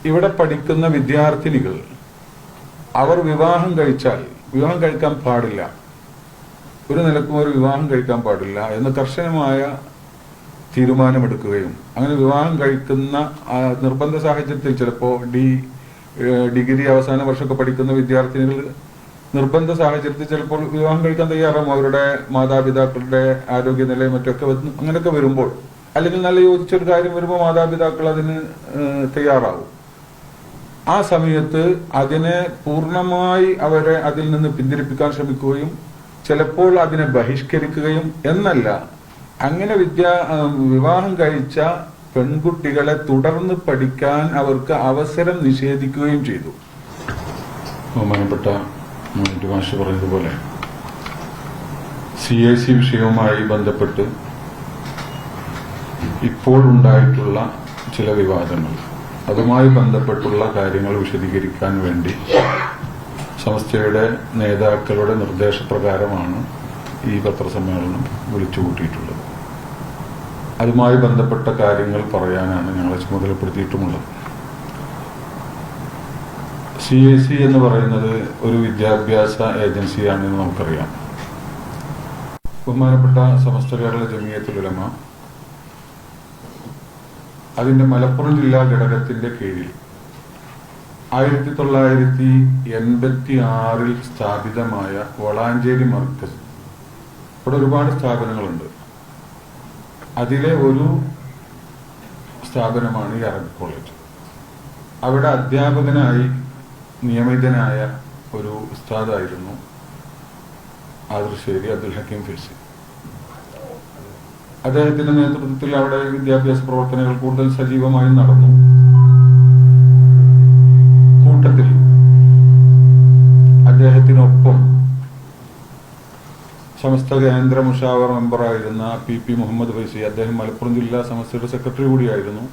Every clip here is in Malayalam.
ഇവിടെ പഠിക്കുന്ന വിദ്യാർത്ഥിനികൾ അവർ വിവാഹം കഴിക്കാൻ പാടില്ല, ഒരു നിലക്കും ഒരു വിവാഹം കഴിക്കാൻ പാടില്ല എന്ന് കർശനമായ തീരുമാനമെടുക്കുകയും അങ്ങനെ വിവാഹം കഴിക്കുന്ന നിർബന്ധ സാഹചര്യത്തിൽ ചിലപ്പോൾ ഡിഗ്രി അവസാന വർഷമൊക്കെ പഠിക്കുന്ന വിദ്യാർത്ഥിനികൾ നിർബന്ധ സാഹചര്യത്തിൽ ചിലപ്പോൾ വിവാഹം കഴിക്കാൻ തയ്യാറാവും. അവരുടെ മാതാപിതാക്കളുടെ ആരോഗ്യനിലയും മറ്റൊക്കെ അങ്ങനെയൊക്കെ വരുമ്പോൾ, അല്ലെങ്കിൽ നല്ല യോജിച്ചൊരു കാര്യം വരുമ്പോൾ മാതാപിതാക്കൾ അതിന് തയ്യാറാവും. ആ സമയത്ത് അതിനെ പൂർണ്ണമായി അവരെ അതിൽ നിന്ന് പിന്തിരിപ്പിക്കാൻ ശ്രമിക്കുകയും ചിലപ്പോൾ അതിനെ ബഹിഷ്കരിക്കുകയും എന്നല്ല, അങ്ങനെ വിവാഹം കഴിച്ച പെൺകുട്ടികളെ തുടർന്ന് പഠിക്കാൻ അവർക്ക് അവസരം നിഷേധിക്കുകയും ചെയ്തു. ബഹുമാനപ്പെട്ട മാഷ് പറഞ്ഞതുപോലെ CAC വിഷയവുമായി ബന്ധപ്പെട്ട് ഇപ്പോൾ ഉണ്ടായിട്ടുള്ള ചില വിവാദങ്ങൾ, അതുമായി ബന്ധപ്പെട്ടുള്ള കാര്യങ്ങൾ വിശദീകരിക്കാൻ വേണ്ടി സമസ്തയുടെ നേതാക്കളുടെ നിർദ്ദേശപ്രകാരമാണ് ഈ പത്രസമ്മേളനം വിളിച്ചുകൂട്ടിയിട്ടുള്ളത്. അതുമായി ബന്ധപ്പെട്ട കാര്യങ്ങൾ പറയാനാണ് ഞങ്ങളെ ചുമതലപ്പെടുത്തിയിട്ടുമുള്ളത്. CAC എന്ന് പറയുന്നത് ഒരു വിദ്യാഭ്യാസ ഏജൻസിയാണെന്ന് നമുക്കറിയാം. ബഹുമാനപ്പെട്ട സമസ്ത കേരള ജമിയത്തുൽ ഉലമ അതിന്റെ മലപ്പുറം ജില്ലാ ഘടകത്തിന്റെ കീഴിൽ 1986 സ്ഥാപിതമായ വളാഞ്ചേരി മർക്കസ്, ഇവിടെ ഒരുപാട് സ്ഥാപനങ്ങളുണ്ട്. അതിലെ ഒരു സ്ഥാപനമാണ് ഈ അറബിക് കോളേജ്. അവിടെ അധ്യാപകനായി നിയമിതനായ ഒരു ഉസ്താദായിരുന്നു ആദർശേരി അബ്ദുൽ ഹക്കീം ഫിൽസി. അദ്ദേഹത്തിന്റെ നേതൃത്വത്തിൽ അവിടെ വിദ്യാഭ്യാസ പ്രവർത്തനങ്ങൾ കൂടുതൽ സജീവമായി നടന്നു. കൂട്ടത്തിൽ അദ്ദേഹത്തിനൊപ്പം സമസ്ത കേന്ദ്ര മുഷാവറ മെമ്പറായിരുന്ന PP മുഹമ്മദ് ഫൈസി, അദ്ദേഹം മലപ്പുറം ജില്ലാ സമസ്തയുടെ സെക്രട്ടറി കൂടിയായിരുന്നു.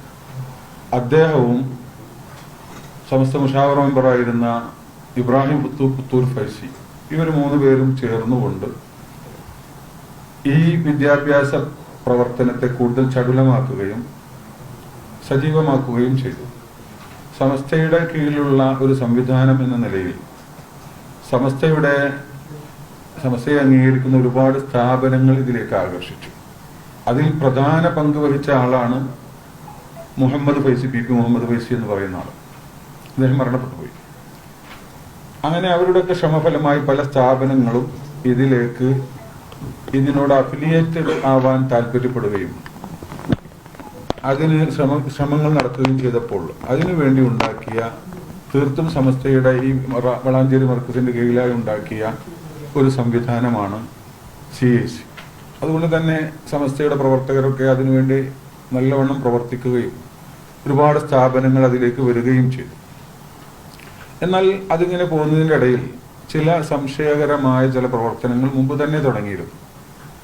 അദ്ദേഹവും സമസ്ത മുഷാവറ മെമ്പറായിരുന്ന ഇബ്രാഹിം പുത്തൂർ ഫൈസി, ഇവർ 3 പേരും ചേർന്നുകൊണ്ട് ഈ വിദ്യാഭ്യാസ പ്രവർത്തനത്തെ കൂടുതൽ ചടുലമാക്കുകയും സജീവമാക്കുകയും ചെയ്തു. സമസ്തയുടെ കീഴിലുള്ള ഒരു സംവിധാനം എന്ന നിലയിൽ സമസ്തയെ അംഗീകരിക്കുന്ന ഒരുപാട് സ്ഥാപനങ്ങൾ ഇതിലേക്ക് ആകർഷിച്ചു. അതിൽ പ്രധാന പങ്ക് വഹിച്ച ആളാണ് മുഹമ്മദ് ഫൈസി, PP മുഹമ്മദ് ഫൈസി എന്ന് പറയുന്ന ആൾ. അദ്ദേഹം മരണപ്പെട്ടു പോയി. അങ്ങനെ അവരുടെയൊക്കെ ശ്രമഫലമായി പല സ്ഥാപനങ്ങളും ഇതിനോട് അഫിലിയേറ്റഡ് ആവാൻ താല്പര്യപ്പെടുകയും അതിന് ശ്രമങ്ങൾ നടത്തുകയും ചെയ്തപ്പോൾ അതിനുവേണ്ടി ഉണ്ടാക്കിയ, തീർത്തും സമസ്തയുടെ ഈ വളാഞ്ചേരി മർക്കസിന്റെ കീഴിലായി ഉണ്ടാക്കിയ ഒരു സംവിധാനമാണ് CAC. അതുകൊണ്ട് തന്നെ സമസ്തയുടെ പ്രവർത്തകരൊക്കെ അതിനുവേണ്ടി നല്ലവണ്ണം പ്രവർത്തിക്കുകയും ഒരുപാട് സ്ഥാപനങ്ങൾ അതിലേക്ക് വരികയും ചെയ്തു. എന്നാൽ അതിങ്ങനെ പോകുന്നതിൻ്റെ ഇടയിൽ ചില സംശയകരമായ ചില പ്രവർത്തനങ്ങൾ മുമ്പ് തന്നെ തുടങ്ങിയിരുന്നു.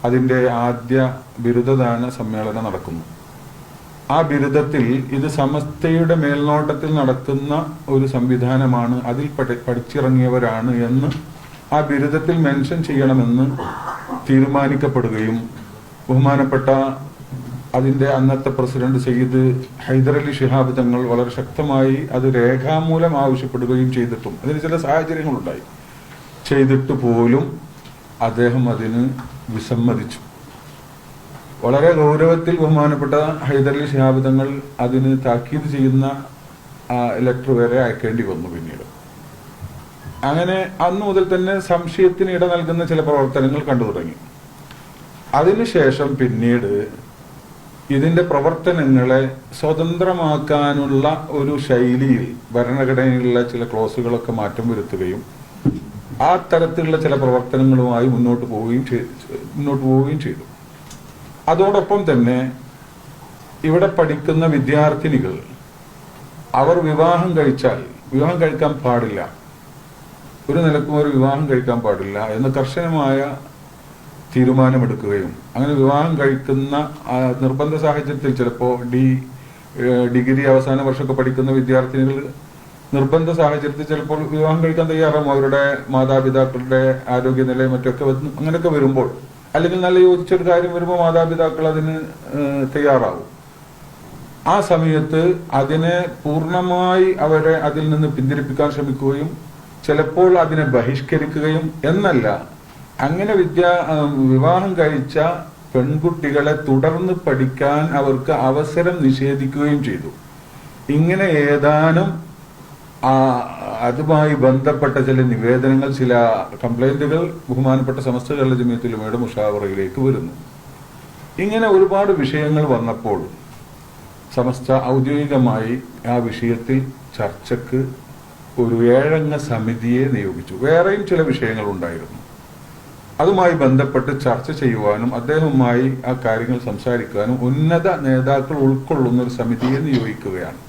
അതിൻ്റെ ആദ്യ ബിരുദദാന സമ്മേളനം നടക്കുന്നു. ആ ബിരുദത്തിൽ ഇത് സമസ്തയുടെ മേൽനോട്ടത്തിൽ നടക്കുന്ന ഒരു സംവിധാനമാണ്, അതിൽ പഠിച്ചിറങ്ങിയവരാണ് എന്ന് ആ ബിരുദത്തിൽ മെൻഷൻ ചെയ്യണമെന്ന് തീരുമാനിക്കപ്പെടുകയും ബഹുമാനപ്പെട്ട അതിൻ്റെ അന്നത്തെ പ്രസിഡന്റ് സയ്യിദ് ഹൈദരലി ശിഹാബ് തങ്ങൾ വളരെ ശക്തമായി അത് രേഖാമൂലം ആവശ്യപ്പെടുകയും ചെയ്തിട്ടും അതിന് ചില സാഹചര്യങ്ങളുണ്ടായി. ചെയ്തിട്ട് പോലും അദ്ദേഹം അതിന് വിസമ്മതിച്ചു. വളരെ ഗൗരവത്തിൽ ബഹുമാനപ്പെട്ട ഹൈദരലി ശിഹാബ് തങ്ങൾ അതിന് താക്കീത് ചെയ്യുന്ന ലെറ്റർ വരെ അയക്കേണ്ടി വന്നു. പിന്നീട് അങ്ങനെ അന്നു മുതൽ തന്നെ സംശയത്തിന് ഇട നൽകുന്ന ചില പ്രവർത്തനങ്ങൾ കണ്ടു തുടങ്ങി. അതിനുശേഷം പിന്നീട് ഇതിന്റെ പ്രവർത്തനങ്ങളെ സ്വതന്ത്രമാക്കാനുള്ള ഒരു ശൈലിയിൽ ഭരണഘടനയിലുള്ള ചില ക്ലോസുകളൊക്കെ മാറ്റം വരുത്തുകയും ആ തരത്തിലുള്ള ചില പ്രവർത്തനങ്ങളുമായി മുന്നോട്ട് പോവുകയും ചെയ്തു. അതോടൊപ്പം തന്നെ ഇവിടെ പഠിക്കുന്ന വിദ്യാർത്ഥിനികൾ അവർ വിവാഹം കഴിക്കാൻ പാടില്ല, ഒരു നിലക്കും ഒരു വിവാഹം കഴിക്കാൻ പാടില്ല എന്ന് കർശനമായ തീരുമാനമെടുക്കുകയും അങ്ങനെ വിവാഹം കഴിക്കുന്ന നിർബന്ധ സാഹചര്യത്തിൽ ചിലപ്പോൾ ഡിഗ്രി അവസാന വർഷമൊക്കെ പഠിക്കുന്ന വിദ്യാർത്ഥിനികൾ നിർബന്ധ സാഹചര്യത്തിൽ ചിലപ്പോൾ വിവാഹം കഴിക്കാൻ തയ്യാറാവും. അവരുടെ മാതാപിതാക്കളുടെ ആരോഗ്യനിലയും മറ്റൊക്കെ അങ്ങനെയൊക്കെ വരുമ്പോൾ, അല്ലെങ്കിൽ നല്ല യോജിച്ചൊരു കാര്യം വരുമ്പോൾ മാതാപിതാക്കൾ അതിന് തയ്യാറാവും. ആ സമയത്ത് അതിനെ പൂർണ്ണമായി അവരെ അതിൽ നിന്ന് പിന്തിരിപ്പിക്കാൻ ശ്രമിക്കുകയും ചിലപ്പോൾ അതിനെ ബഹിഷ്കരിക്കുകയും എന്നല്ല, അങ്ങനെ വിവാഹം കഴിച്ച പെൺകുട്ടികളെ തുടർന്ന് പഠിക്കാൻ അവർക്ക് അവസരം നിഷേധിക്കുകയും ചെയ്തു. ഇങ്ങനെ ഏതാനും അതുമായി ബന്ധപ്പെട്ട ചില നിവേദനങ്ങൾ, ചില കംപ്ലൈന്റുകൾ ബഹുമാനപ്പെട്ട സമസ്ത കേരള ജമിയത്തുൽ ഉലമയുടെ മുഷാവറയിലേക്ക് വരുന്നു. ഇങ്ങനെ ഒരുപാട് വിഷയങ്ങൾ വന്നപ്പോൾ സമസ്ത ഔദ്യോഗികമായി ആ വിഷയത്തിൽ ചർച്ചക്ക് ഒരു 7 അംഗ സമിതിയെ നിയോഗിച്ചു. വേറെയും ചില വിഷയങ്ങൾ ഉണ്ടായിരുന്നു. അതുമായി ബന്ധപ്പെട്ട് ചർച്ച ചെയ്യുവാനും അദ്ദേഹവുമായി ആ കാര്യങ്ങൾ സംസാരിക്കാനും ഉന്നത നേതാക്കൾ ഉൾക്കൊള്ളുന്ന ഒരു സമിതിയെ നിയോഗിക്കുകയാണ്.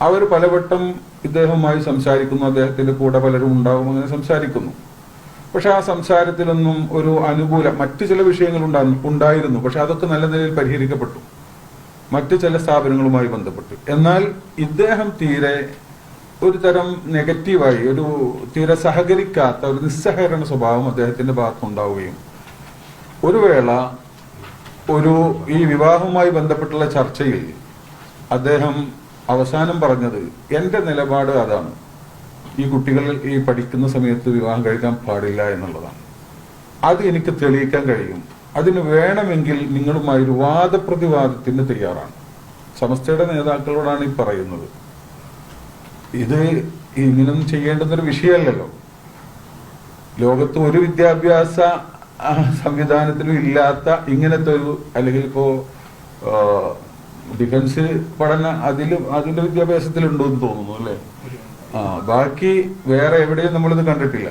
അവർ പലവട്ടം ഇദ്ദേഹവുമായി സംസാരിക്കുന്നു, അദ്ദേഹത്തിന്റെ കൂടെ പലരും ഉണ്ടാവും, അങ്ങനെ സംസാരിക്കുന്നു. പക്ഷെ ആ സംസാരത്തിലൊന്നും ഒരു അനുകൂല മറ്റു ചില വിഷയങ്ങൾ ഉണ്ടായിരുന്നു. പക്ഷെ അതൊക്കെ നല്ല നിലയിൽ പരിഹരിക്കപ്പെട്ടു മറ്റു ചില സ്ഥാപനങ്ങളുമായി ബന്ധപ്പെട്ട്. എന്നാൽ ഇദ്ദേഹം തീരെ ഒരു തരം നെഗറ്റീവായി, ഒരു തീരെ സഹകരിക്കാത്ത ഒരു നിസ്സഹകരണ സ്വഭാവം അദ്ദേഹത്തിന്റെ ഭാഗത്തുണ്ടാവുകയും ഒരു വേള ഈ വിവാഹവുമായി ബന്ധപ്പെട്ടുള്ള ചർച്ചയിൽ അദ്ദേഹം അവസാനം പറഞ്ഞത്, എന്റെ നിലപാട് അതാണ്, ഈ കുട്ടികൾ ഈ പഠിക്കുന്ന സമയത്ത് വിവാഹം കഴിക്കാൻ പാടില്ല എന്നുള്ളതാണ്. അത് എനിക്ക് തെളിയിക്കാൻ കഴിയും. അതിന് വേണമെങ്കിൽ നിങ്ങളുമായി ഒരു വാദപ്രതിവാദത്തിന് തയ്യാറാണ്. സമസ്തയുടെ നേതാക്കളോടാണ് ഈ പറയുന്നത്. ഇത് ഇങ്ങനൊന്നും ചെയ്യേണ്ടുന്നൊരു വിഷയമല്ലല്ലോ. ലോകത്ത് ഒരു വിദ്യാഭ്യാസ സംവിധാനത്തിലും ഇല്ലാത്ത ഇങ്ങനത്തെ ഒരു, അല്ലെങ്കിൽ ഇപ്പോ ഡിഫൻസ് പഠന അതിന്റെ വിദ്യാഭ്യാസത്തിലുണ്ടോ എന്ന് തോന്നുന്നു അല്ലേ? ബാക്കി വേറെ എവിടെയും നമ്മളിത് കണ്ടിട്ടില്ല.